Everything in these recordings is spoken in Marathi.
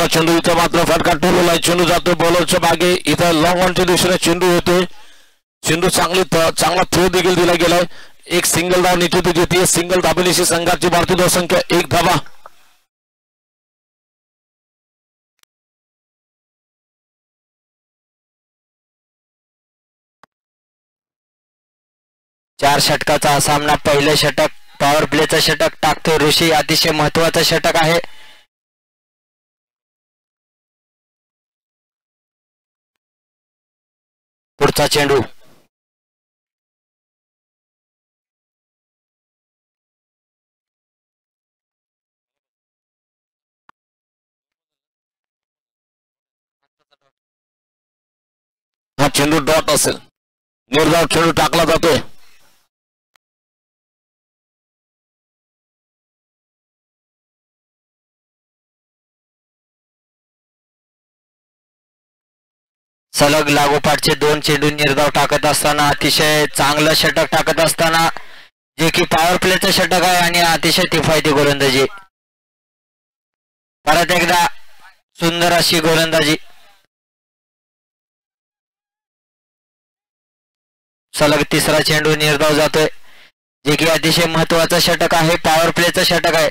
ठेवलेला चेंडू इथं मात्र फटका ठेवलेला आहे. चेंडू जातो बॉलरच्या मागे. इथं लॉंग ऑनच्या दिशेने चेंडू येतोय. चेंडू चांगला थ्रो देखील दिला गेलाय. एक सिंगल धाव निश्चित येते. सिंगल धाबेनिशी संघाची भारतीय धावसंख्या 1 धावा. चार षटकाचा हा सामना. पहिले षटक पॉवर प्लेचं षटक टाकतो ऋषी. अतिशय महत्वाचं षटक आहे. पुढचा चेंडू हा चेंडू डॉट असेल. निर्धाव चेंडू टाकला जातोय. सलग लागोपाठचे 2 चेंडू निर्धाव टाकत असताना अतिशय चांगलं षटक टाकत असताना जे की पॉवर प्लेचं षटक आहे आणि अतिशय किफायती गोलंदाजी. परत एकदा सुंदर अशी गोलंदाजी. सलग तिसरा चेंडू निर्धाव जातोय जे की अतिशय महत्वाचं षटक आहे. पॉवर प्लेचं षटक आहे.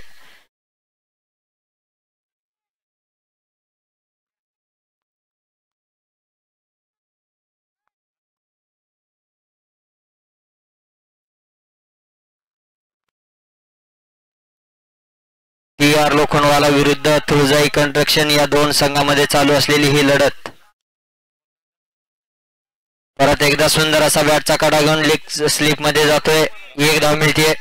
TR लोखंडवाला विरुद्ध तुळजाई कंस्ट्रक्शन या 2 संघामध्ये चालू असलेली ही लढत. परत एकदा सुंदर असा बॅटचा कडा घेऊन लेग स्लिप मध्ये जातोय. 1 धाव मिळते.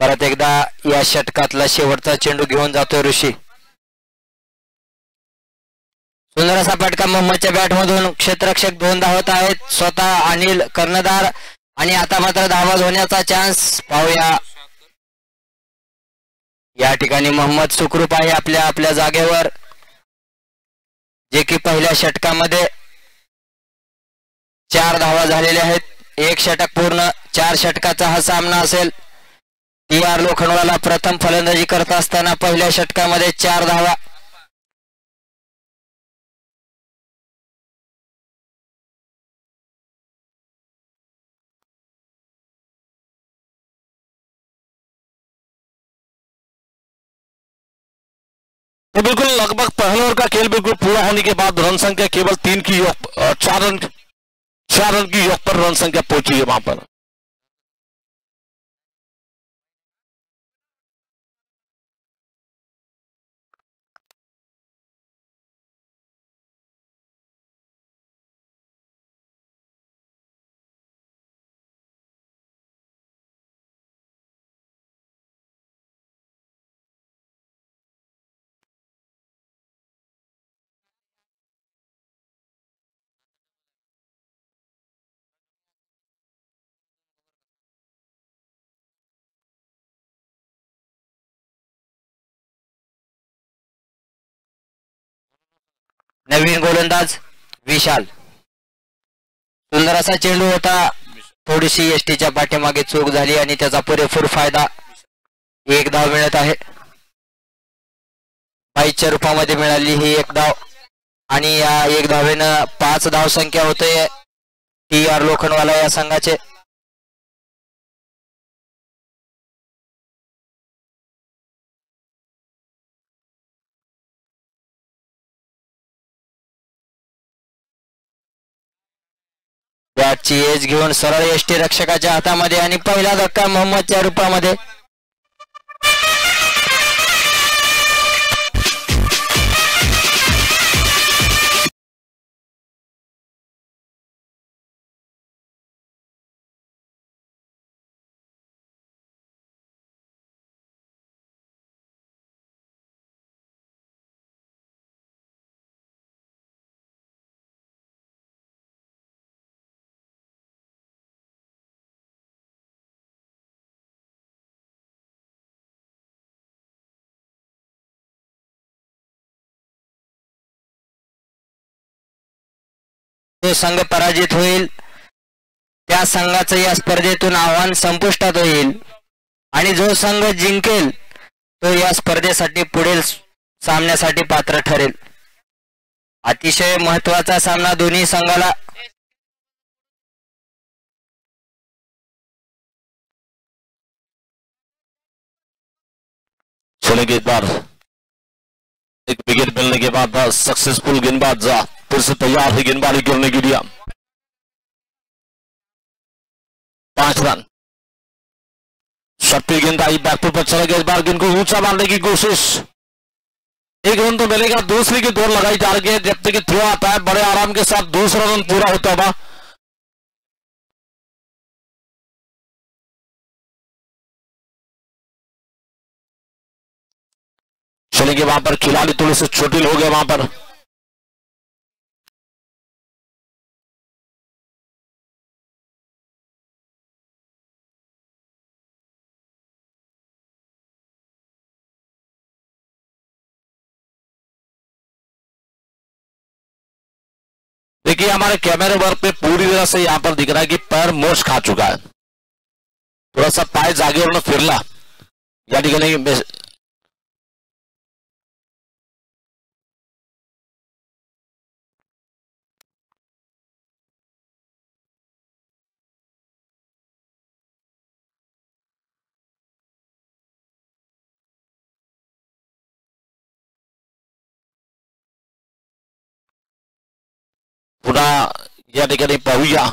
परत एकदा या षटकातला शेवटचा चेंडू घेऊन जातोय ऋषी. सुंदर असा फटका मोहम्मदच्या बॅट मधून. क्षेत्ररक्षक 2 धावत आहेत. स्वतः अनिल कर्णधार आणि आता मात्र धावा होण्याचा चान्स पाहूया. या ठिकाणी मोहम्मद सुखरूप आहे आपल्या जागेवर. जे की पहिल्या षटकामध्ये 4 धावा झालेल्या आहेत. 1 षटक पूर्ण. 4 षटकाचा हा सामना असेल. TR लोखंडवाला प्रथम फलंदाजी करत असताना पहिल्या षटकामध्ये 4 धावा. तो बिल्कुल लगभग पहले ओवर का खेल बिल्कुल पूरा होने के बाद रन संख्या केवल 3 की 4 रन की योग पर रन संख्या पहुंची है वहां पर. नवीन गोलंदाज विशाल. सुंदर असा चेंडू होता. थोडीशी एसटीच्या पाठीमागे चूक झाली आणि त्याचा पुरेपूर फायदा. 1 धाव मिळत आहे. 22च्या रूपामध्ये मिळाली ही 1 धाव आणि या 1 धावेनं 5 धाव संख्या होते TR लोखंडवाला या संघाचे. बॅटची एज घेऊन सरळ एसटी रक्षकाच्या हातामध्ये आणि पहिला धक्का मोहम्मदच्या रूपामध्ये. तो संघ पराजित होईल त्या संघाचं या स्पर्धेतून आव्हान संपुष्टात होईल आणि जो संघ जिंकेल तो या स्पर्धेसाठी पुढील सामन्यासाठी पात्र ठरेल. अतिशय महत्वाचा सामना दोन्ही संघाला. चलेंगे एक बार एक विकेट मिलने के बाद सक्सेसफुल गेंदबाज फिर से तैयार है गेंदबाजी करने के लिए. 5 रन. शॉर्ट गेंद आई बैकफुट पर चला गया. इस बार गेंद को ऊंचा मारने की कोशिश. एक रन तो मिलेगा. दूसरी की दौड़ लगाई जा रही है. जब तक थ्रो आता है बड़े आराम के साथ दूसरा रन पूरा होता हुआ. चलेंगे वहां पर खिलाड़ी थोड़े से छोटे हो गए वहां पर. देखिए हमारे कैमरे वर्क पे पूरी तरह से यहां पर दिख रहा है कि पैर मोच खा चुका है. थोड़ा सा पाय जागेवर फिरला या ठिकाणी पुन्हा या ठिकाणी पाहूया.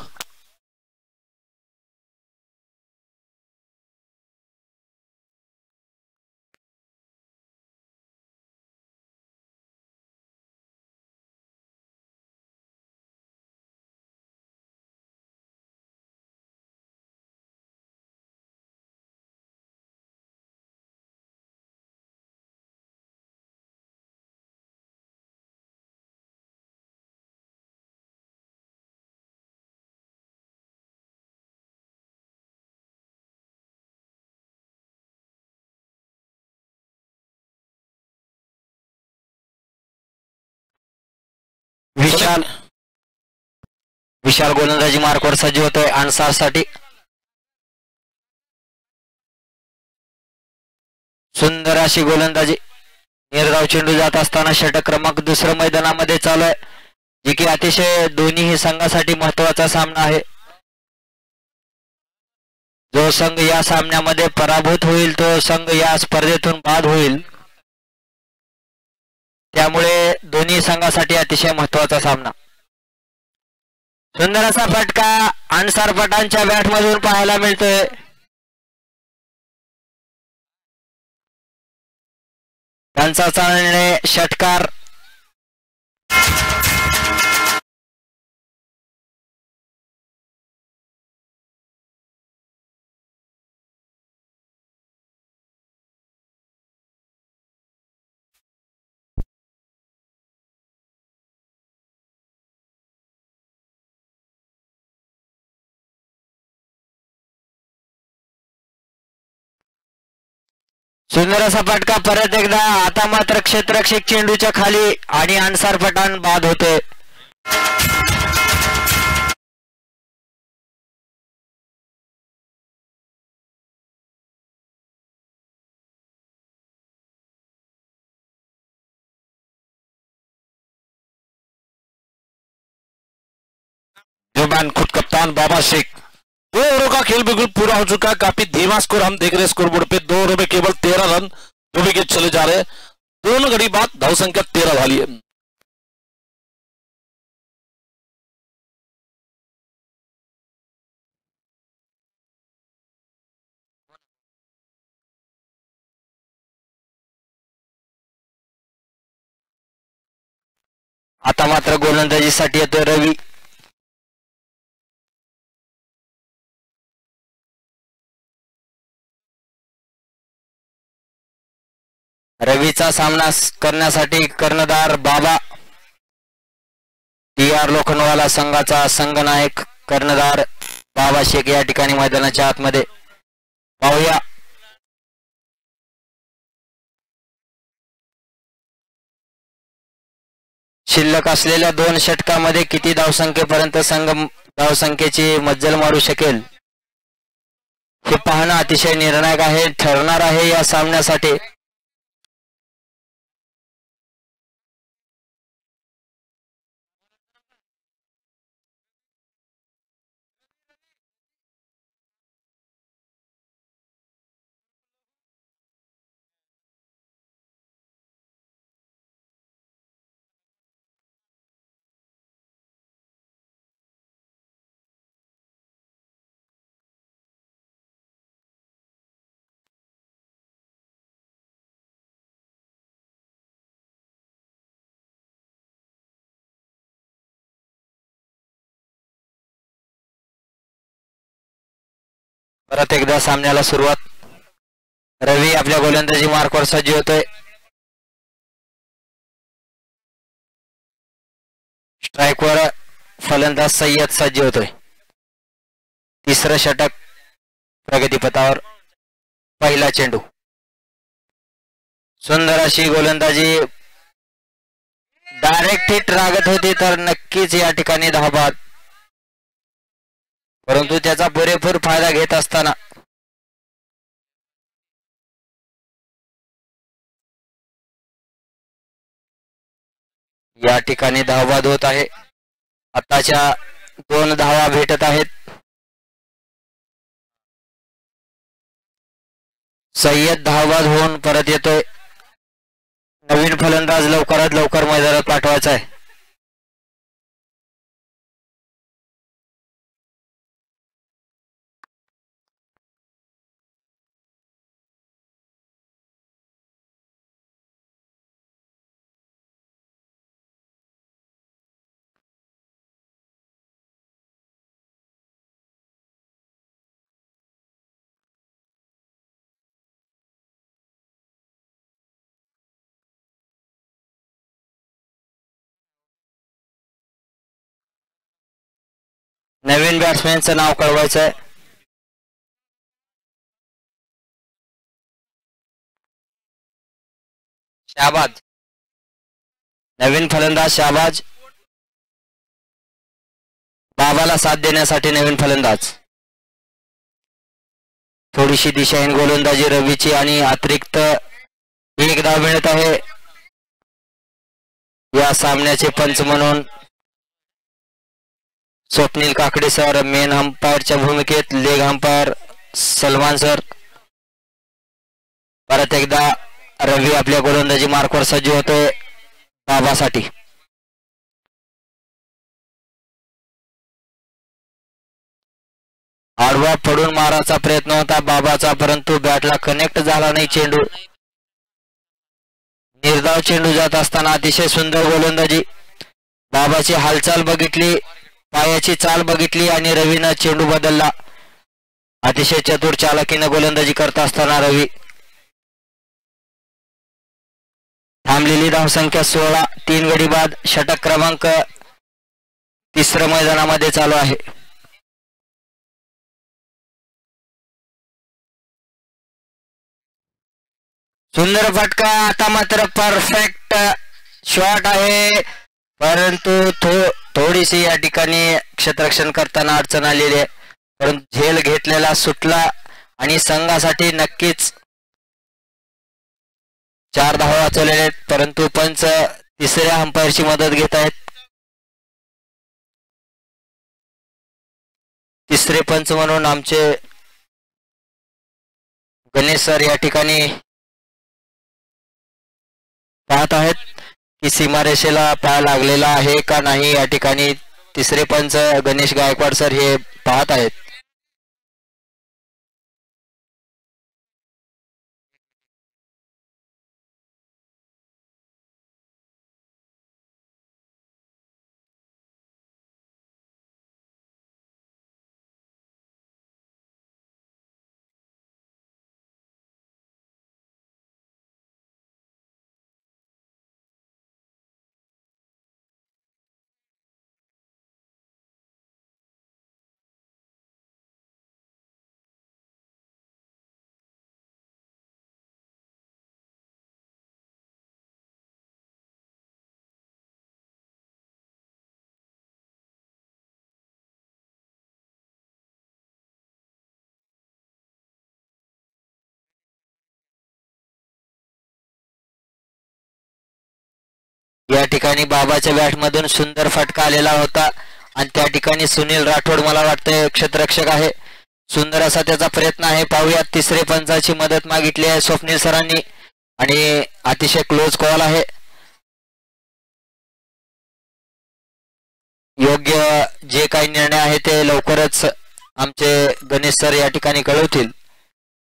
विशाल गोलंदाजी मार्कवर सज्ज होतोय अन्सारसाठी. सुंदर अशी गोलंदाजी. निर्धाव चेंडू जात असताना षटक क्रमांक दुसऱ्या मैदानामध्ये चालू आहे जे की अतिशय दोन्ही संघासाठी महत्वाचा सामना आहे. जो संघ या सामन्यामध्ये पराभूत होईल तो संघ या स्पर्धेतून बाद होईल. त्यामुळे दोन्ही संघासाठी अतिशय महत्वाचा सामना. सुंदर असा फटका अन्सार पठाणच्या बॅट मधून पाहायला मिळतोय. त्यांचा चालणे षटकार. सुंदर असा फटका परत एकदा. आता मात्र क्षेत्ररक्षक चेंडूच्या खाली आणि अन्सार पठाण बाद होते. जो खुद कप्तान बाबा शेख. 2 ओवरों का खेल बिल्कुल पूरा हो चुका है. काफी धीमा स्कोर हम देख रहे हैं स्कोर बोर्ड पे. 2 ओवर में केवल 13 रन 2 विकेट चले जा रहे हैं. 2 घड़ी बाद धाव संख्या 13 झाली है. आता मात्र गोलंदाजीसाठी येतोय रवी. रवीचा सामना करण्यासाठी कर्णधार बाबा. TR लोखंडवाला संघाचा संघनायक कर्णधार बाबा शेख या ठिकाणी मैदानाच्या आतमध्ये. पाहूया शिल्लक असलेल्या 2 षटकामध्ये किती धावसंख्येपर्यंत संघ धावसंख्येची मज्जल मारू शकेल हे पाहणं अतिशय निर्णायक आहे ठरणार आहे या सामन्यासाठी. परत एकदा सामन्याला सुरुवात. रवी आपल्या गोलंदाजी मार्कवर सज्ज होतोय. स्ट्राईकवर फलंदाज सय्यद सज्ज होतोय. तिसरं षटक प्रगतीपथावर. पहिला चेंडू. सुंदर अशी गोलंदाजी डायरेक्ट हिट लागत होती तर नक्कीच या ठिकाणी धावबाद, परंतु त्याचा पुरेपूर फायदा घेत असताना या ठिकाणी धावबाद होत आहे. आताच्या 2 धावा भेटत आहेत. सय्यद धावबाद होऊन परत येतोय. नवीन फलंदाज लवकरात लवकर मैदानात पाठवायचा आहे. नवीन बॅट्समॅनचं नाव कळवायचं आहे. शाहबाज. नवीन फलंदाज शाहबाज. बाबाला साथ देण्यासाठी नवीन फलंदाज. थोडीशी दिशाहीन गोलंदाजी रवीची आणि अतिरिक्त 1 धाव मिळत आहे. या सामन्याचे पंच म्हणून स्वप्नील काकडे सर, मेन अंपायरच्या भूमिकेत लेग अंपायर सलमान सर. परत एकदा रवी आपल्या गोलंदाजी मार्कवर सज्ज होतोय बाबासाठी. आडवा पडून मारायचा प्रयत्न होता बाबाचा, परंतु बॅटला कनेक्ट झाला नाही चेंडू. निर्धाव चेंडू जात असताना अतिशय सुंदर गोलंदाजी. बाबाची हालचाल बघितली, पायाची चाल बघितली आणि रवीनं चेंडू बदलला. अतिशय चतुर चालाकीनं गोलंदाजी करत असताना रवी. थांबलेली धावसंख्या 16. 3 गडी बाद. षटक क्रमांक 3 मैदानामध्ये चालू आहे. सुंदर फटका. आता मात्र परफेक्ट शॉट आहे, परंतु थोडीशी या ठिकाणी क्षेत्ररक्षण करताना अडचण आलेली आहे, परंतु झेल घेतलेला सुटला आणि संघासाठी नक्कीच 4 धावा वाचवलेले आहेत. परंतु पंच तिसऱ्या अंपायरची मदत घेत आहेत. तिसरे पंच म्हणून आमचे गणेश सर या ठिकाणी पाहत आहेत की सीमारेषेला पाय लागलेला आहे का नाही. या ठिकाणी तिसरे पंच गणेश गायकवाड सर हे पाहत आहेत. या ठिकाणी बाबाच्या बॅट मधून सुंदर फटका आलेला होता आणि त्या ठिकाणी सुनील राठोड मला वाटतं क्षेत्ररक्षक आहे. सुंदर असा त्याचा प्रयत्न आहे. पाहूयात तिसरे पंचाची मदत मागितली आहे स्वप्नील सरांनी आणि अतिशय क्लोज कॉल आहे. योग्य जे काही निर्णय आहे ते लवकरच आमचे गणेश सर या ठिकाणी कळवतील.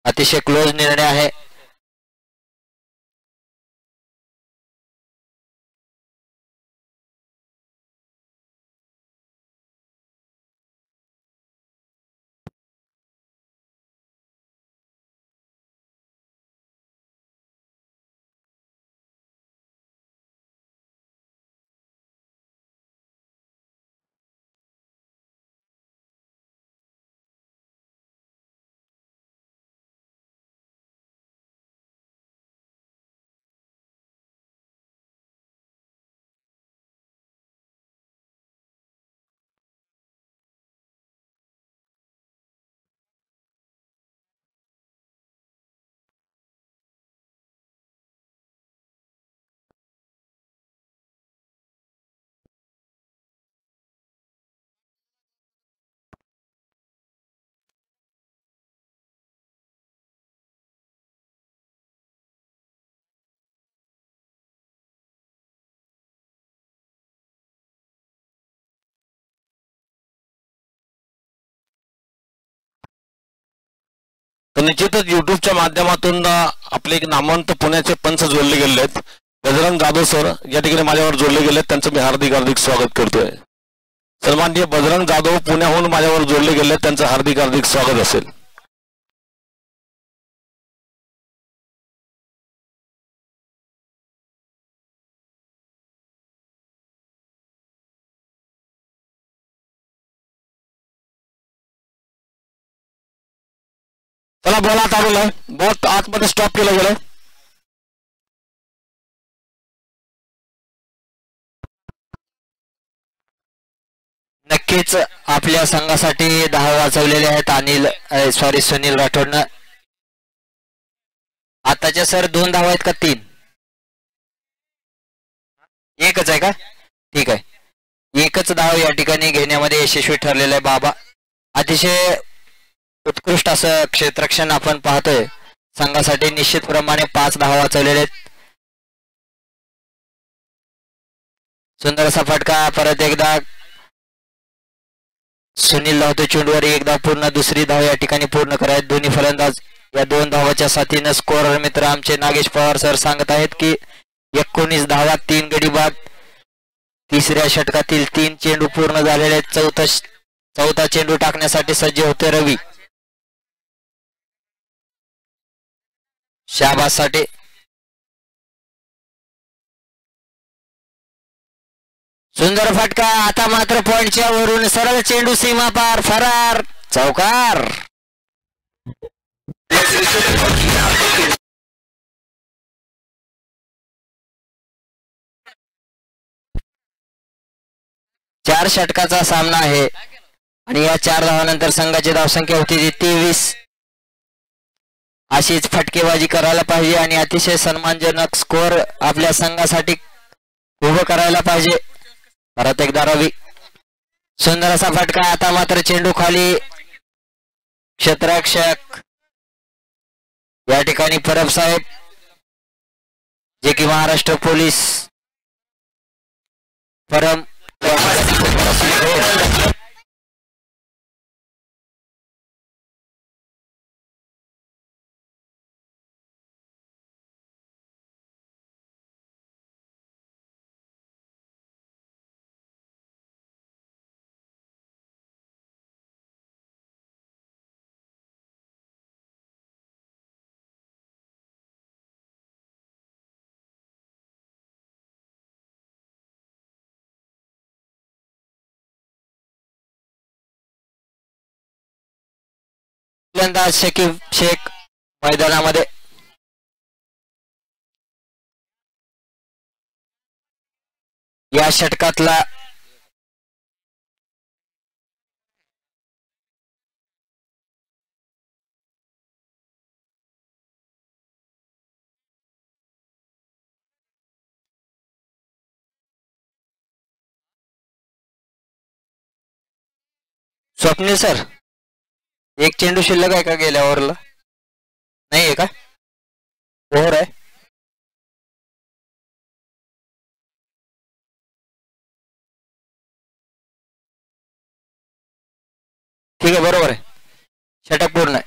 अतिशय क्लोज निर्णय आहे. तर निश्चितच युट्यूबच्या माध्यमातून आपले एक नामवंत पुण्याचे पंच जोडले गेले आहेत. बजरंग जाधव सर या ठिकाणी माझ्यावर जोडले गेले आहेत. त्यांचं मी हार्दिक स्वागत करतोय. सन्माननीय बजरंग जाधव पुण्याहून माझ्यावर जोडले गेले, त्यांचं हार्दिक स्वागत असेल. चला बोला चालू आहे. बॉल आतमध्ये स्टॉप केलं गेलं. नक्कीच आपल्या संघासाठी 10 वाचवलेले आहेत सुनील राठोडनं. आताच्या सर 2 धावा आहेत का 3? एकच आहे का? ठीक आहे. एकच धाव या ठिकाणी घेण्यामध्ये यशस्वी ठरलेला आहे बाबा. अतिशय उत्कृष्ट असं क्षेत्ररक्षण आपण पाहतोय. संघासाठी निश्चितप्रमाणे 5 धावा वाचवलेले आहेत. सुंदर असा फटका परत एकदा सुनील धावतो चेंडूवर. एक धाव पूर्ण, दुसरी धाव या ठिकाणी पूर्ण करायत दोन्ही फलंदाज. या 2 धावाच्या साथीनं स्कोरर मित्र आमचे नागेश पवार सर सांगत आहेत की 19 धावा, 3 गडी बाद. तिसऱ्या षटकातील 3 चेंडू पूर्ण झालेले आहेत. चौथा चेंडू टाकण्यासाठी सज्ज होते रवी. शाबाससाठी सुंदर फटका. आता मात्र पॉइंटच्या वरून सरळ चेंडू सीमा पार, फरार, चौकार. चार षटकाचा सामना आहे आणि या 4 धावानंतर संघाची धावसंख्या होती 23. अशीच फटकेबाजी करायला पाहिजे आणि अतिशय सन्मानजनक स्कोर आपल्या संघासाठी उभं करायला पाहिजे. परत एकदा रवी. सुंदर असा फटका. आता मात्र चेंडू खाली. क्षेत्ररक्षक या ठिकाणी परब साहेब जे की महाराष्ट्र पोलीस परम फलंदाज शकीब शेख मैदानामध्ये. या षटकातला स्वप्नील सर, एक चेंडू शिल्लक आहे का गेल्या ओव्हरला? नाही आहे का? ओव्हर आहे. ठीक आहे, बरोबर आहे. षटक पूर्ण आहे.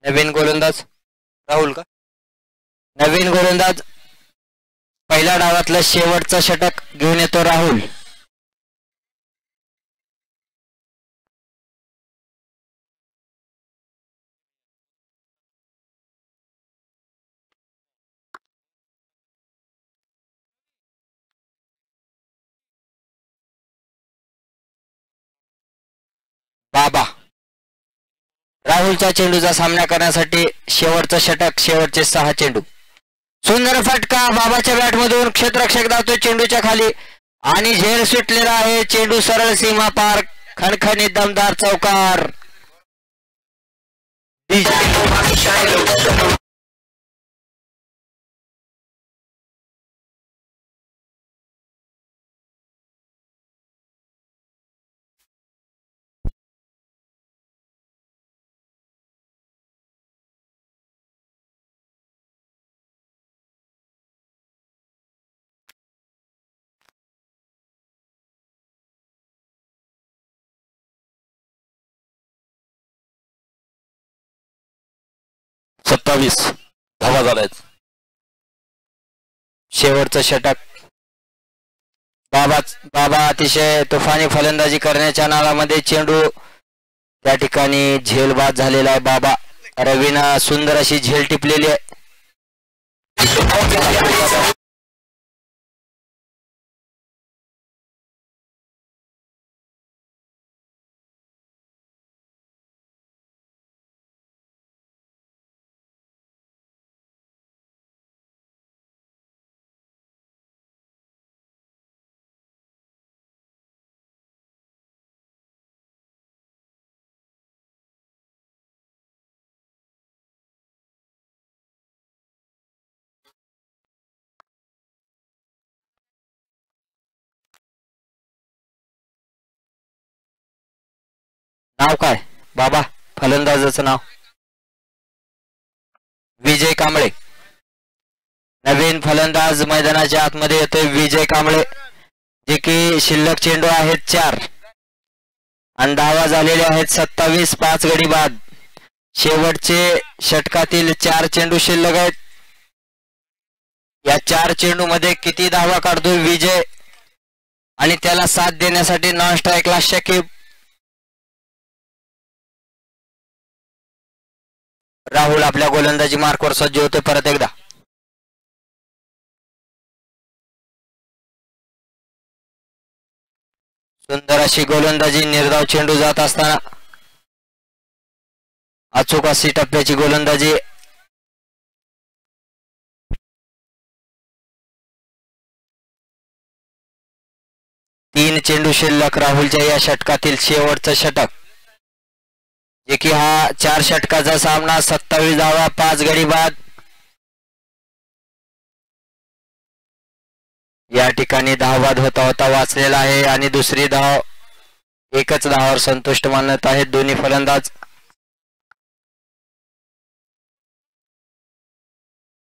नवीन गोलंदाज राहुल का? नवीन गोलंदाज पहिल्या डावातलं शेवटचं षटक घेऊन येतो राहुल. बाबा राहुलच्या चेंडूचा सामना करण्यासाठी शेवटचं षटक, शेवटचे 6 चेंडू. सुंदर फटका बाबाच्या बॅटमधून, क्षेत्ररक्षक धावतो चेंडूच्या खाली आणि झेल सुटलेला आहे. चेंडू सरळ सीमा पार, खणखणीत दमदार चौकार. 27 धावा झाल्यात. शेवटचं षटक. बाबा अतिशय तुफानी फलंदाजी करण्याच्या नादामध्ये चेंडू त्या ठिकाणी झेलबाद झालेला आहे. बाबा रवीना सुंदर अशी झेल टिपलेली आहे. नाव काय बाबा फलंदाजाचं नाव? विजय कांबळे. नवीन फलंदाज मैदानाच्या आतमध्ये येतोय विजय कांबळे, जे की शिल्लक चेंडू आहेत 4 आणि धावा झालेले आहेत 27. 5 गडी बाद. शेवटचे षटकातील 4 चेंडू शिल्लक आहेत. या 4 चेंडू मध्ये किती धावा काढतोय विजय आणि त्याला साथ देण्यासाठी नॉन स्ट्राईकला शकीब. राहुल आपल्या गोलंदाजी मार्कवर सज्ज होते. परत एकदा सुंदर अशी गोलंदाजी, निर्धाव चेंडू जात असताना अचूक अशी टप्प्याची गोलंदाजी. तीन चेंडू शिल्लक राहुलच्या या षटकातील शेवटचं षटक, जे की हा 4 षटकाचा सामना. 27 धावा, 5 गडी बाद. या ठिकाणी धावबाद होता होता वाचलेला आहे आणि दुसरी धाव, एकच धावावर संतुष्ट मानत आहेत दोन्ही फलंदाज.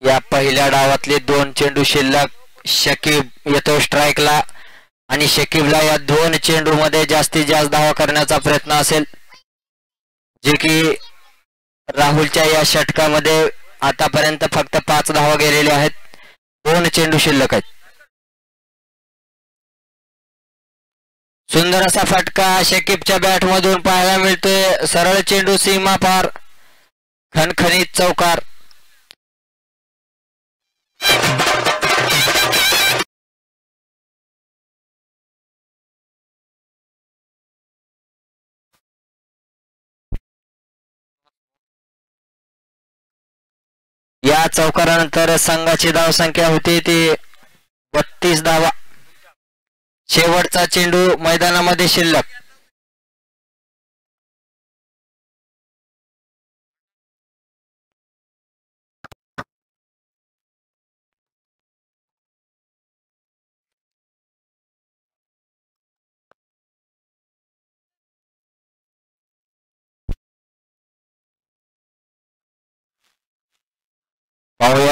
या पहिल्या डावातले 2 चेंडू शिल्लक. शकीब येतो स्ट्राईकला आणि शकीबला या 2 चेंडू मध्ये जास्तीत जास्त धावा करण्याचा प्रयत्न असेल, जे की राहुलच्या या षटकामध्ये आतापर्यंत फक्त 5 धावा गेलेल्या आहेत. 2 चेंडू शिल्लक आहेत. सुंदर असा फटका शकीबच्या बॅट मधून पाहायला मिळतोय. सरळ चेंडू सीमा पार, खणखणीत चौकार. या चौकारानंतर संघाची धावसंख्या होती ती 32 धावा. शेवटचा चेंडू मैदानामध्ये शिल्लक.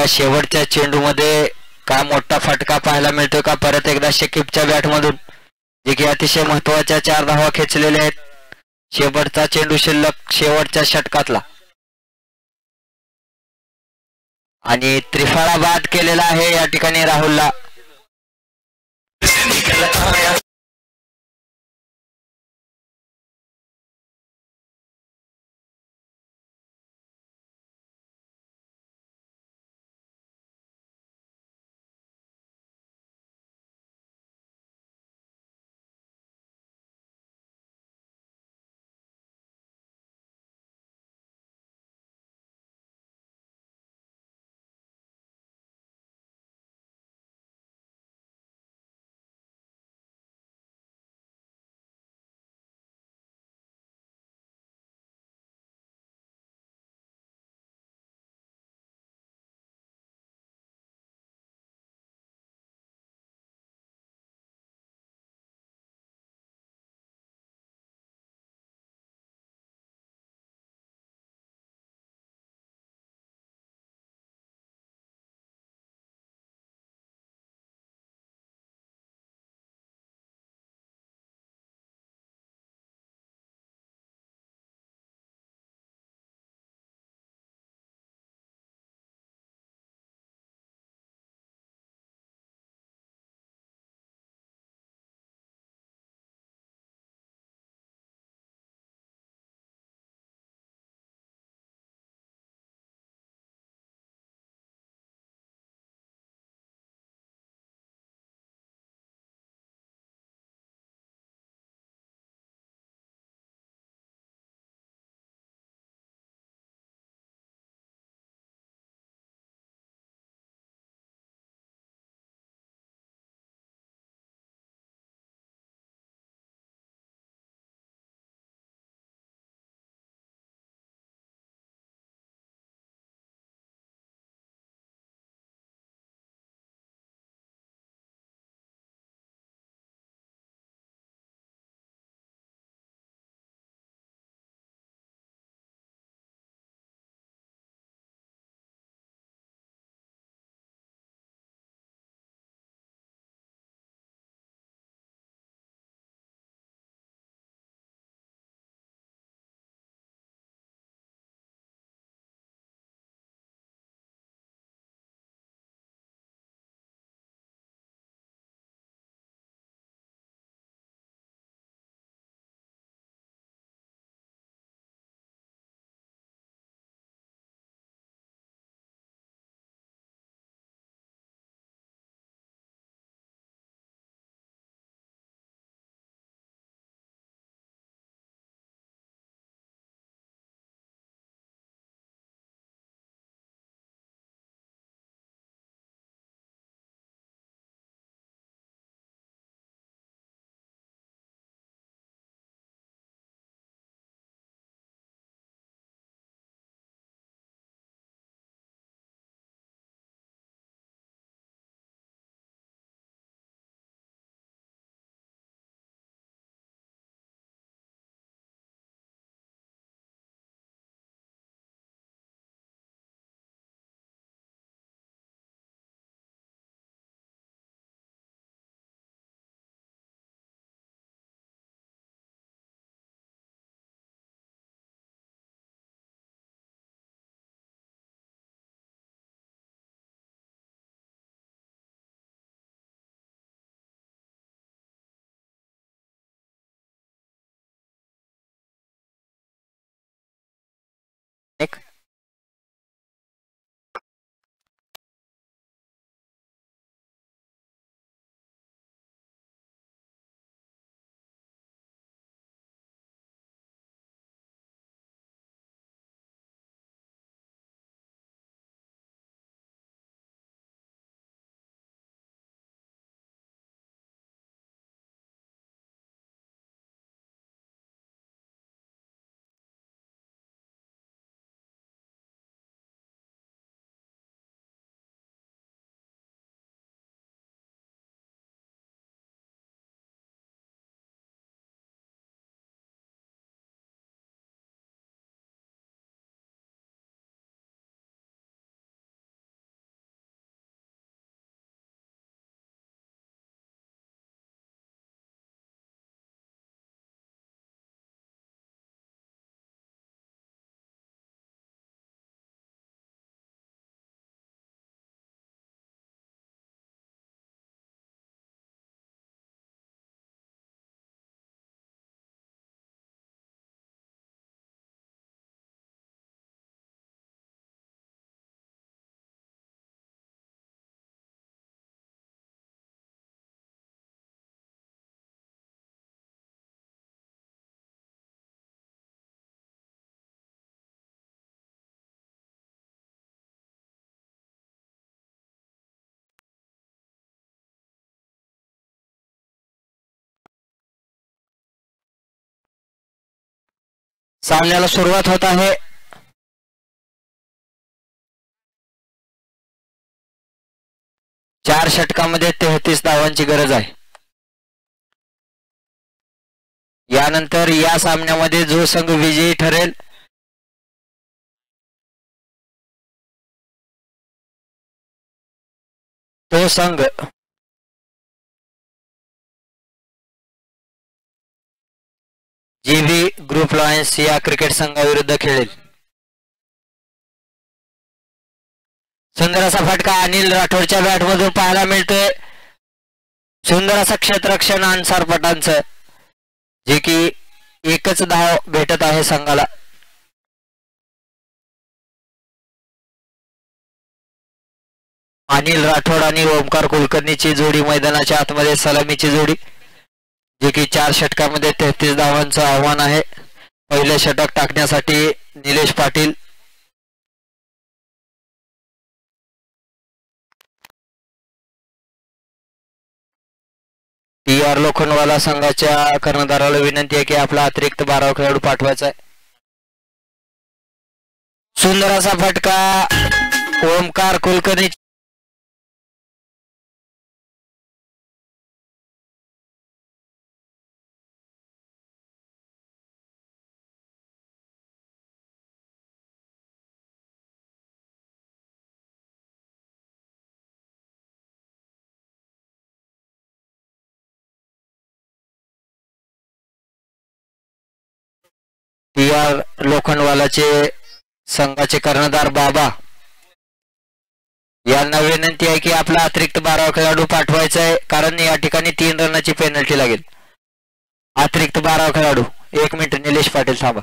या शेवटच्या चेंडूमध्ये काय मोठा फटका पाहायला मिळतोय का परत एकदा शकीबच्या बॅटमधून, जे की अतिशय महत्वाच्या 4 धावा खेचलेल्या आहेत. शेवटचा चेंडू शिल्लक शेवटच्या षटकातला आणि त्रिफळा बाद केलेला आहे या ठिकाणी राहुलला. सामन्याला सुरुवात होत आहे. चार षटकामध्ये 33 धावांची गरज आहे. यानंतर या सामन्यामध्ये जो संघ विजयी ठरेल तो संघ जीबी ग्रुप लॉयन्स या क्रिकेट संघाविरुद्ध खेळेल. सुंदर असा फटका अनिल राठोडच्या बॅटमधून पाहायला मिळतोय. सुंदर असा क्षेत्ररक्षण अन्सार पठाणचं, जे की एकच धाव भेटत आहे संघाला. अनिल राठोड आणि ओमकार कुलकर्णीची जोडी मैदानाच्या आतमध्ये सलामीची जोडी, जे की 4 षटकामध्ये 33 धावांचं आव्हान आहे. पहिले षटक टाकण्यासाठी निलेश पाटील. TR लोखंडवाला संघाच्या कर्णधाराला विनंती आहे की आपला अतिरिक्त 12 खेळाडू पाठवायचा आहे. सुंदर असा फटका ओमकार कुलकर्णी. TR लोखंडवालाचे संघाचे कर्णधार बाबा यांना विनंती आहे की आपला अतिरिक्त 12 खेळाडू पाठवायचा आहे, कारण या ठिकाणी 3 रनाची पेनल्टी लागेल. अतिरिक्त 12 खेळाडू. 1 मिनिट निलेश पाटील थांबा.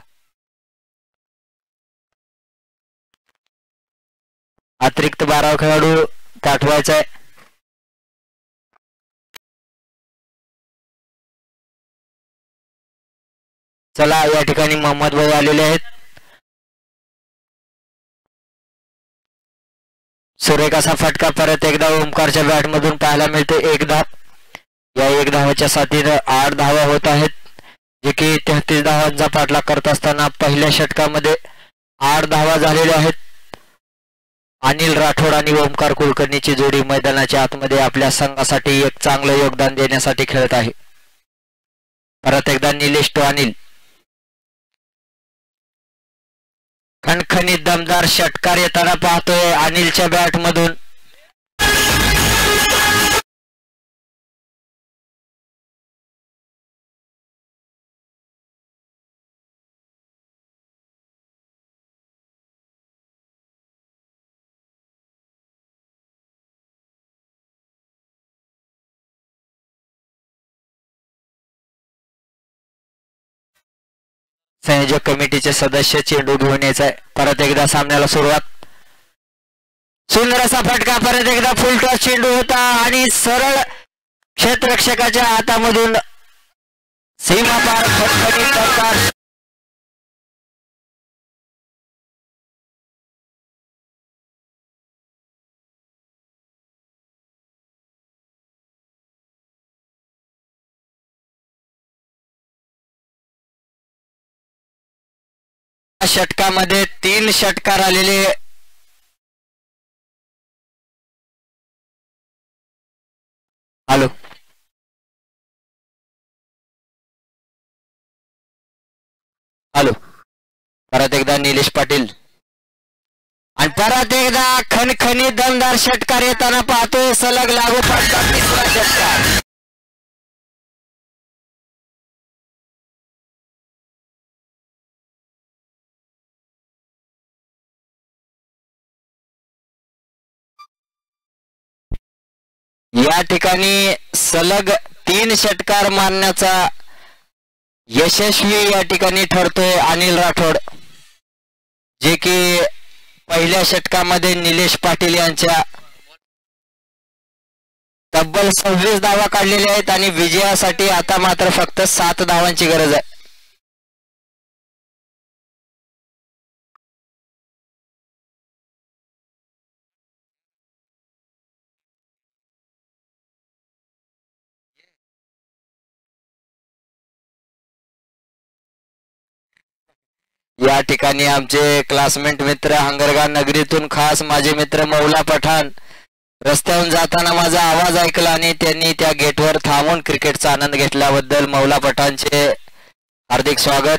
अतिरिक्त 12 खेळाडू पाठवायचा आहे. चला, या ठिकाणी मोहम्मद भाई आलेले आहेत. सुरेख असा फटका परत एकदा ओमकारच्या बॅटमधून पाहायला मिळते. 1 धाव. या 1 धावाच्या साथीने 8 धावा होत आहेत, जे की 33 धावांचा पाठलाग करत असताना पहिल्या षटकामध्ये 8 धावा झालेल्या आहेत. अनिल राठोड आणि ओमकार कुलकर्णीची जोडी मैदानाच्या आतमध्ये आपल्या संघासाठी एक चांगलं योगदान देण्यासाठी खेळत आहे. परत एकदा निलेश तो अनिल. खणखणीत दमदार षटकार येताना पाहतोय अनिलच्या बॅटमधून. संयोजक कमिटीचे सदस्य चेंडू घेऊन यायचा आहे. परत एकदा सामन्याला सुरुवात. सुंदर असा फटका परत एकदा फुल टॉस चेंडू होता आणि सरळ क्षेत्ररक्षकाच्या हातामधून सीमा पार खटखटीत दमदार. षटकामध्ये 3 षटकार आलेले. Hello, hello. परत एकदा निलेश पाटील आणि परत एकदा खणखणीत दमदार षटकार येताना पाहतोय. सलग लागोपाठचा 3रा षटकार. या ठिकाणी सलग 3 षटकार मारण्याचा यशस्वी या ठिकाणी ठरतोय अनिल राठोड, जे की पहिल्या षटकामध्ये निलेश पाटील यांच्या तब्बल 26 धावा काढलेल्या आहेत आणि विजयासाठी आता मात्र फक्त 7 धावांची गरज आहे. या ठिकाणी आमचे क्लासमेट मित्र हंगरगा नगरीतून खास माझे मित्र मौला पठाण रस्त्यावरून जाताना माझा आवाज ऐकला आणि त्यांनी त्या गेटवर थांबून क्रिकेटचा आनंद घेतल्याबद्दल मौला पठाणचे हार्दिक स्वागत.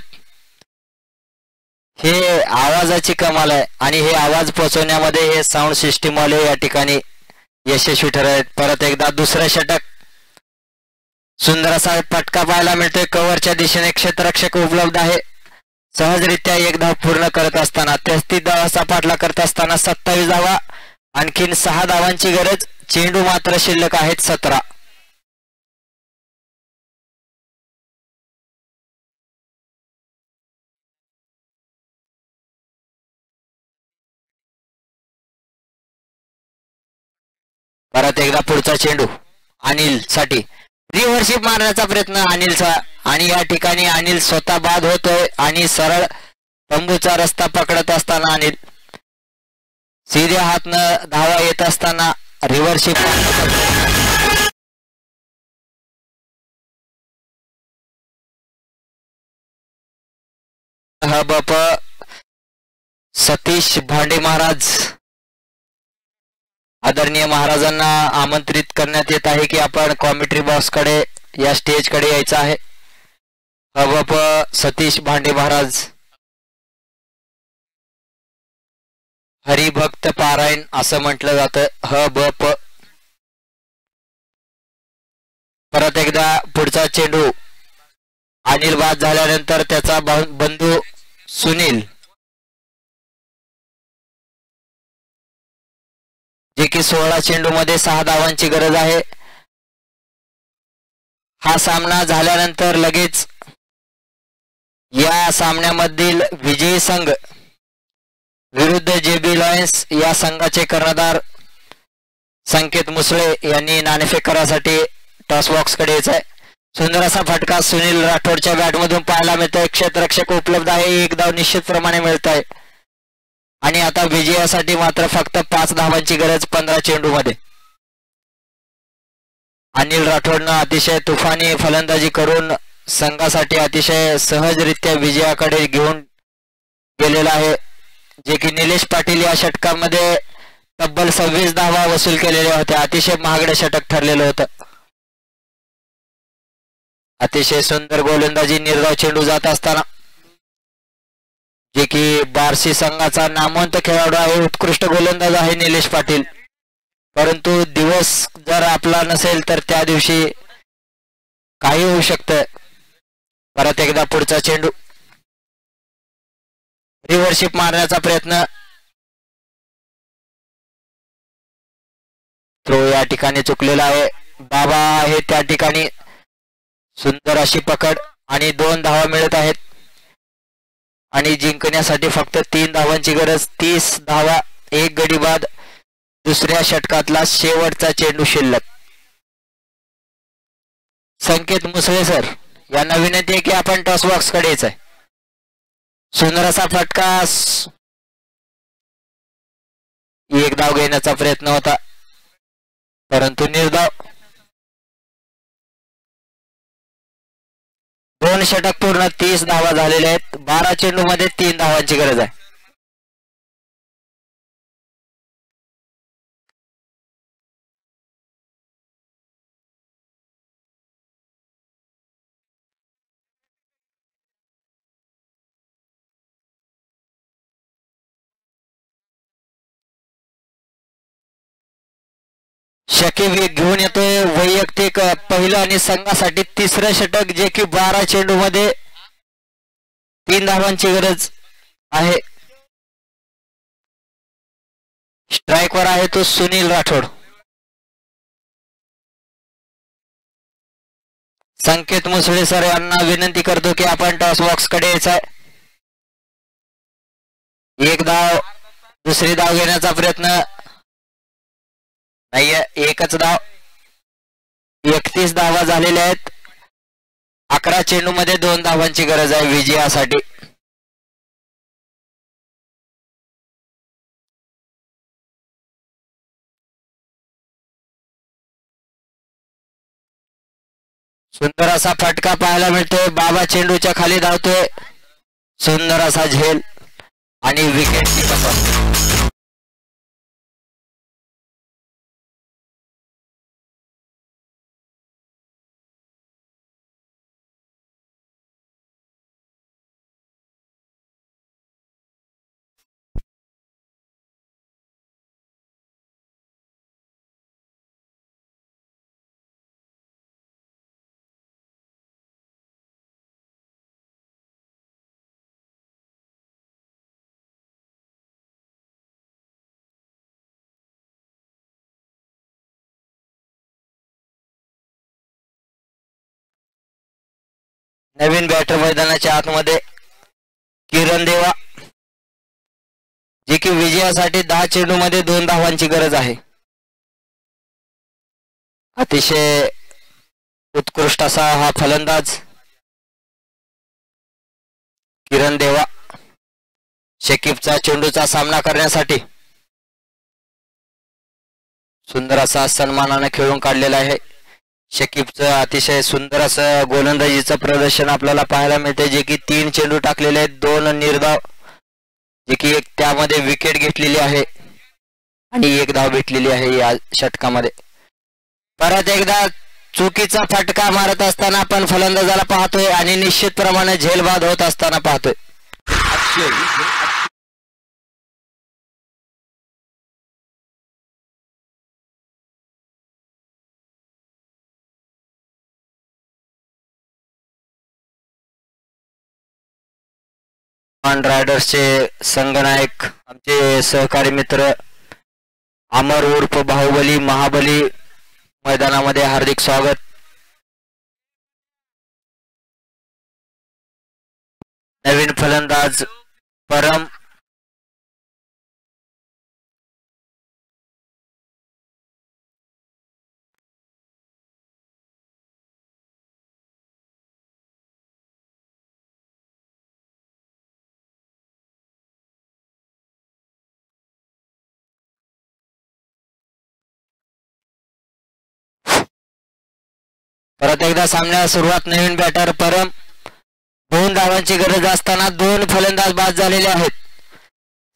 हे आवाजाची कमाल आहे आणि हे आवाज पोहोचवण्यामध्ये हे साऊंड सिस्टीम वाले या ठिकाणी यशस्वी ठरले. परत एकदा दुसरं षटक. सुंदर असा फटका पाहायला मिळतोय. कव्हरच्या दिशेने क्षेत्ररक्षक उपलब्ध आहे. सहजरित्या एक धाव पूर्ण करत असताना 33 धावांचा पाठलाग करत असताना 27 धावा. आणखीन 6 धावांची गरज. चेंडू मात्र शिल्लक आहेत 17. परत एकदा पुढचा चेंडू अनिल साठी. रिव्हर्शिप मारण्याचा प्रयत्न अनिलचा आणि या ठिकाणी अनिल स्वतः बाद होतोय आणि सरळ तंबूचा रस्ता पकडत असताना अनिल सीध्या हातनं धावा येत असताना रिव्हर्शिप हबप सतीश भांडे महाराज. आदरणीय महाराजांना आमंत्रित करण्यात येत आहे की आपण कॉमेंट्री बॉक्स कडे या स्टेज कडे यायचं आहे. हबप सतीश भांडे महाराज. हरिभक्त पारायण असं म्हटलं जातं. हबप. परत एकदा पुढचा चेंडू. अनिल बाद झाल्यानंतर त्याचा बंधू सुनील जे की 16 चेंडू मध्ये 6 धावांची गरज आहे. हा सामना झाल्यानंतर लगेच या सामन्यामधील विजयी संघ विरुद्ध जेबी लॉयन्स या संघाचे कर्णधार संकेत मुसळे यांनी नाणेफेक करासाठी टॉस बॉक्स कडे यायचं आहे. सुंदर असा फटका सुनील राठोडच्या बॅट मधून पाहायला मिळतोय. क्षेत्ररक्षक उपलब्ध आहे. एक धाव निश्चित प्रमाणे मिळत आहे आणि आता विजयासाठी मात्र फक्त 5 धावांची गरज 15 चेंडू मध्ये. अनिल राठोडनं अतिशय तुफानी फलंदाजी करून संघासाठी अतिशय सहजरित्या विजयाकडे घेऊन गेलेला आहे. जे की निलेश पाटील या षटकामध्ये तब्बल 26 धावा वसूल केलेल्या होत्या. अतिशय महागडे षटक ठरलेलं होतं. अतिशय सुंदर गोलंदाजी. निर्धाव चेंडू जात असताना जे की बार्शी संघाचा नामवंत खेळाडू आहे. उत्कृष्ट गोलंदाज आहे निलेश पाटील. परंतु दिवस जर आपला नसेल तर त्या दिवशी काही होऊ शकतं. परत एकदा पुढचा चेंडू. रिव्हर्शिप मारण्याचा प्रयत्न. थ्रो या ठिकाणी चुकलेला आहे. बाबा आहे त्या ठिकाणी. सुंदर अशी पकड आणि 2 धावा मिळत आहेत आणि जिंकण्यासाठी फक्त 3 धावांची गरज. 30 धावा, 1 गडी बाद. दुसऱ्या षटकातला शेवटचा चेंडू शिल्लक. संकेत मुसळे सर यांना विनंती आहे की आपण टॉस बॉक्स कडे यायचं आहे. सुंदर असा फटका. एक धाव घेण्याचा प्रयत्न होता परंतु निर्धाव. 2 षटक पूर्ण, 30 धावा झालेल्या आहेत. 12 चेंडू मध्ये 3 धावांची गरज आहे. शकीब घेऊन येतोय वैयक्तिक पहिलं आणि संघासाठी 3रं षटक जे की 12 चेंडू मध्ये 3 धावांची गरज आहे. स्ट्राइक वर आहे तो सुनील राठोड. संकेत मुसळे सर यांना विनंती करतो की आपण टॉस बॉक्स कडे यायचं आहे. एक धाव, दुसरी धाव घेण्याचा प्रयत्न नाहीये. एकच धाव. 31 धावा झालेल्या आहेत. 11 चेंडू मध्ये 2 धावांची गरज आहे विजयासाठी. सुंदर असा फटका पाहायला मिळतोय. बाबा चेंडूच्या खाली धावतोय. सुंदर असा झेल आणि विकेटची कपात. नवीन बॅटर मैदानाच्या आतमध्ये किरण देवा, जे की विजयासाठी 10 चेंडूमध्ये 2 धावांची गरज आहे. अतिशय उत्कृष्ट असा हा फलंदाज किरण देवा शकीबचा चेंडूचा सामना करण्यासाठी सुंदर असा सन्मानाने खेळून काढलेला आहे. शकीबचं अतिशय सुंदर असं गोलंदाजीचं प्रदर्शन आपल्याला पाहायला मिळते, जे की 3 चेंडू टाकलेले आहेत, 2 निर्धाव, जे की एक त्यामध्ये विकेट घेतलेली आहे आणि 1 धाव भेटलेली आहे या षटकामध्ये. परत एकदा चुकीचा फटका मारत असताना आपण फलंदाजाला पाहतोय आणि निश्चितप्रमाणे झेलबाद होत असताना पाहतोय. रायडर्सचे संघनायक आमचे सहकारी मित्र अमर उर्फ बाहुबली महाबली मैदानामध्ये हार्दिक स्वागत. नवीन फलंदाज परम, परत एकदा सामन्याला सुरुवात. नवीन बॅटर परम, 2 धावांची गरज असताना 2 फलंदाज बाद झालेले आहेत.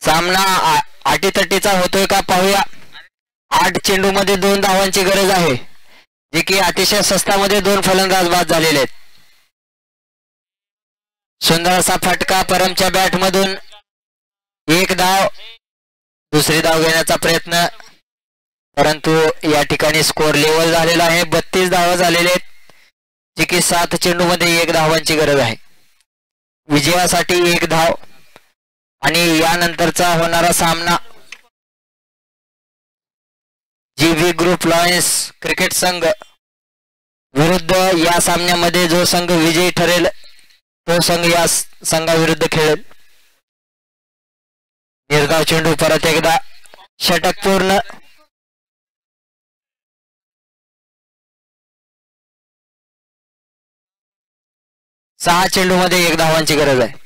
सामना अटीतटीचा होतोय का पाहूया. 8 चेंडूमध्ये 2 धावांची गरज आहे, जे की अतिशय स्वस्तामध्ये 2 फलंदाज बाद झालेले आहेत. सुंदर असा फटका परमच्या बॅट मधून, 1 धाव, दुसरी धाव घेण्याचा प्रयत्न, परंतु या ठिकाणी स्कोर लेवल झालेला आहे. 32 धावा झालेले आहेत, जे की 7 चेंडूमध्ये 1 धावांची गरज आहे. विजयासाठी 1 धाव आणि यानंतरचा होणारा सामना जीव्ही ग्रुप लॉयन्स क्रिकेट संघ विरुद्ध, या सामन्यामध्ये जो संघ विजयी ठरेल तो संघ या संघाविरुद्ध खेळेल. निर्धाव चेंडू, परत एकदा षटक पूर्ण. सहा चेंडूमध्ये 1 धावांची गरज आहे.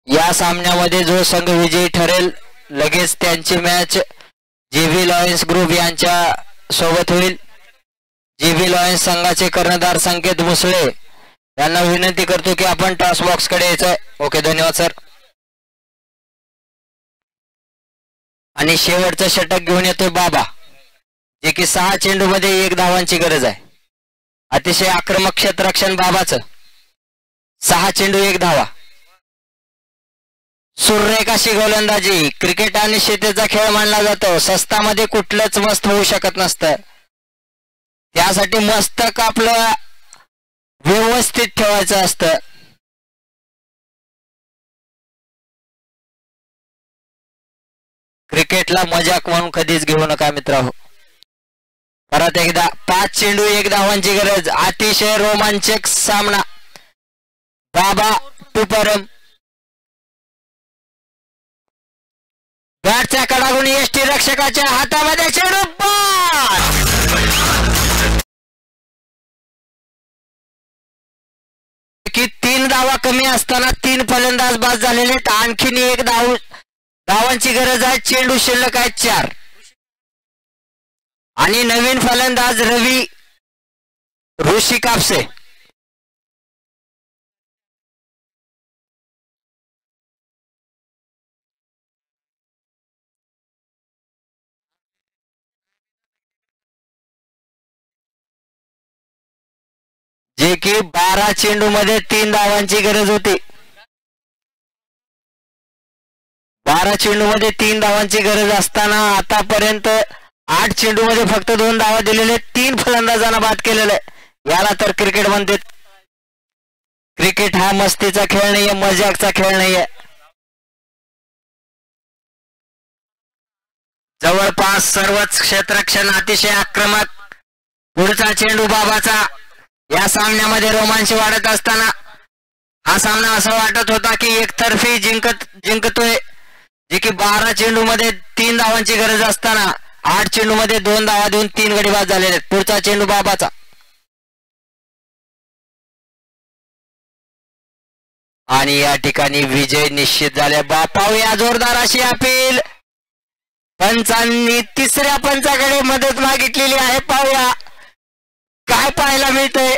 या सामन्यामध्ये जो संघ विजयी ठरेल लगेच त्यांची मॅच जीव्ही लॉयन्स ग्रुप यांच्या सोबत होईल. जीव्ही लॉयन्स संघाचे कर्णधार संकेत मुसळे यांना विनंती करतो की आपण टॉस बॉक्स कडे यायचंय. ओके, धन्यवाद सर. आणि शेवटचं षटक घेऊन येतोय बाबा, जे की 6 चेंडूमध्ये 1 धावांची गरज आहे. अतिशय आक्रमक क्षेत्ररक्षण बाबाचं. 6 चेंडू 1 धावा. सुरेख अशी गोलंदाजी. क्रिकेट आणि शेतीचा खेळ मानला जातो. स्वस्तामध्ये कुठलंच मस्त होऊ शकत नसतं. त्यासाठी मस्तक आपलं व्यवस्थित ठेवायचं असतं. क्रिकेटला मजाक म्हणून कधीच घेऊ नका मित्रांनो. परत एकदा 5 चेंडू 1 धावांची गरज. अतिशय रोमांचक सामना. बाबा टू परम. बॅटच्या कडागून एसटी रक्षकाच्या हातामध्ये चेंडू बाद. धावा कमी असताना 3 फलंदाज बाद झालेले आहेत. आणखीन एक धावांची गरज आहे. चेंडू शिल्लक आहे 4 आणि नवीन फलंदाज रवी ऋषी कापसे. जे की 12 चेंडू मध्ये 3 धावांची गरज होती. 12 चेंडू मध्ये 3 धावांची गरज असताना आतापर्यंत 8 चेंडू मध्ये फक्त 2 धावा दिलेले, 3 फलंदाजांना बाद केलेले. याला तर क्रिकेट म्हणतात. क्रिकेट हा मस्तीचा खेळ नाहीये, मजाकचा खेळ नाहीये. जवळपास सर्वच क्षेत्ररक्षण अतिशय आक्रमक. पुढचा चेंडू बाबाचा. या सामन्यामध्ये रोमांच वाढत असताना हा सामना असं वाटत होता की एकतर्फी जिंकतोय. जे की 12 चेंडू मध्ये 3 धावांची गरज असताना 8 चेंडू मध्ये 2 धावा देऊन 3 गडी बाद झालेले आहेत. पुढचा चेंडू बाबाचा आणि या ठिकाणी विजय निश्चित झाले. पाहूया जोरदार अशी अपील. पंचांनी तिसऱ्या पंचाकडे मदत मागितलेली आहे. पाहूया काय पाहायला मिळतंय.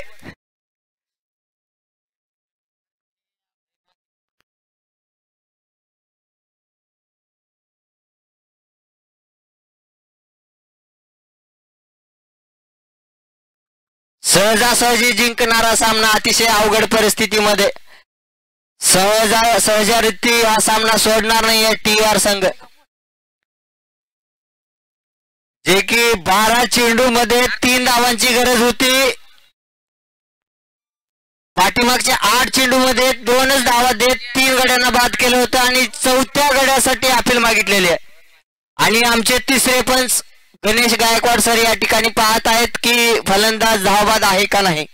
सहजासहजी जिंकणारा सामना अतिशय अवघड परिस्थितीमध्ये सहजारित्या हा सामना सोडणार नाहीये TR संघ. जे की 12 चेंडू मध्ये 3 धावांची गरज होती. पाठीमागच्या 8 चेंडू मध्ये 2च धावा देत 3 गड्यांना बाद केलं होतं आणि 4थ्या गड्यासाठी अपील मागितलेली आहे. आणि आमचे तिसरे पंच गणेश गायकवाड सर या ठिकाणी पाहत आहेत की फलंदाज धावबाद आहे का नाही.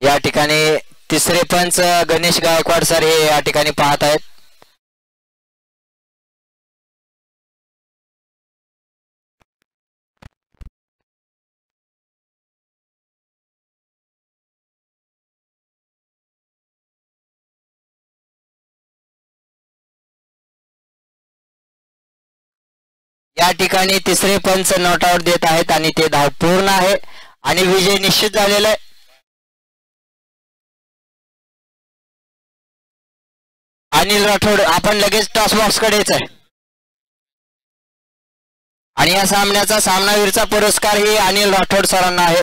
या ठिकाणी तिसरे पंच गणेश गायकवाड सर हे या ठिकाणी पाहत आहेत. या ठिकाणी तिसरे पंच नॉट आउट देत आहेत आणि ते धाव पूर्ण आहे आणि विजय निश्चित झालेला आहे. अनिल राठोड आपण लगेच टॉस बॉक्स कडे आहे आणि या सामन्याचा सामनावीरचा पुरस्कार ही अनिल राठोड सरांना आहे.